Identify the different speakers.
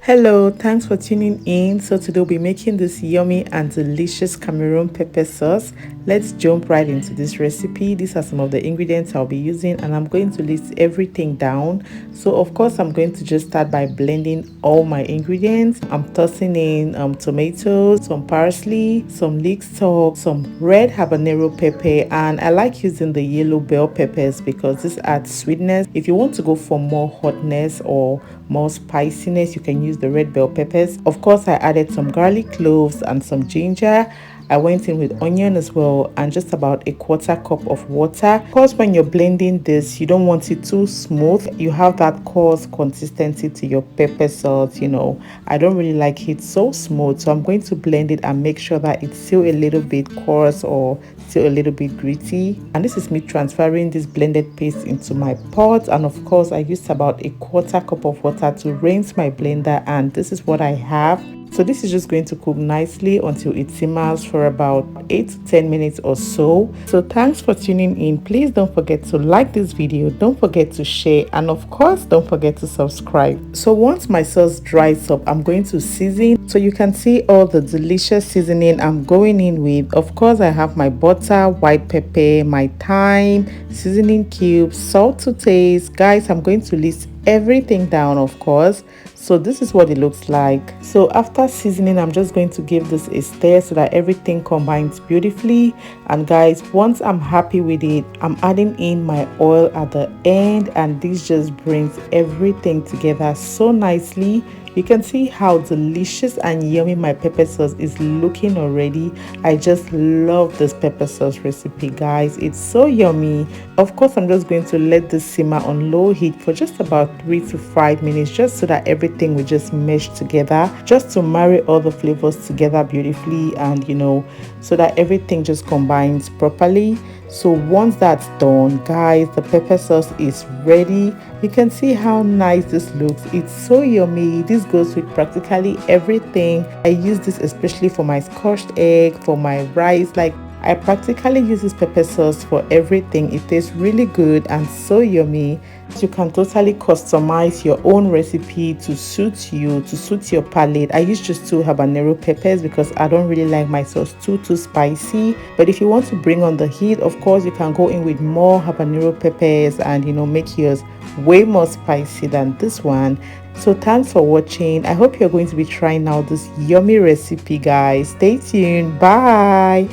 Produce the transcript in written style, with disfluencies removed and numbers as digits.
Speaker 1: Hello, thanks for tuning in. So today we'll be making this yummy and delicious Cameroon pepper sauce. Let's jump right into this recipe. These are some of the ingredients I'll be using, and I'm going to list everything down. So of course I'm going to just start by blending all my ingredients. I'm tossing in tomatoes, some parsley, some leek stalk, some red habanero pepper, and I like using the yellow bell peppers because this adds sweetness. If you want to go for more hotness or more spiciness, you can use the red bell peppers. Of course, I added some garlic cloves and some ginger. I went in with onion as well and just about a quarter cup of water. Of course, when you're blending this, you don't want it too smooth. You have that coarse consistency to your pepper sauce. I don't really like it so smooth, so I'm going to blend it and make sure that it's still a little bit coarse or still a little bit gritty. And this is me transferring this blended paste into my pot, and of course I used about a quarter cup of water to rinse my blender, and this is what I have. So this is just going to cook nicely until it simmers for about 8 to 10 minutes or so. So thanks for tuning in. Please don't forget to like this video, don't forget to share, and of course don't forget to subscribe. So once my sauce dries up, I'm going to season. So you can see all the delicious seasoning I'm going in with. Of course, I have my butter, white pepper, my thyme, seasoning cubes, salt to taste. Guys, I'm going to list everything down, of course. So this is what it looks like. So after seasoning, I'm just going to give this a stir so that everything combines beautifully. And guys, once I'm happy with it, I'm adding in my oil at the end, and this just brings everything together so nicely. You can see how delicious and yummy my pepper sauce is looking already. I just love this pepper sauce recipe, guys. It's so yummy. Of course, I'm just going to let this simmer on low heat for just about 3 to 5 minutes, just so that everything will just mesh together, just to marry all the flavors together beautifully, and so that everything just combines properly. So once that's done, guys, the pepper sauce is ready. You can see how nice this looks. It's so yummy. This goes with practically everything. I use this especially for my scotched egg, for my rice. Like, I practically use this pepper sauce for everything. It tastes really good and so yummy. You can totally customize your own recipe to suit you, to suit your palate. I use just 2 habanero peppers because I don't really like my sauce too spicy. But if you want to bring on the heat, of course you can go in with more habanero peppers and make yours way more spicy than this one. So thanks for watching. I hope you're going to be trying out this yummy recipe, guys. Stay tuned. Bye.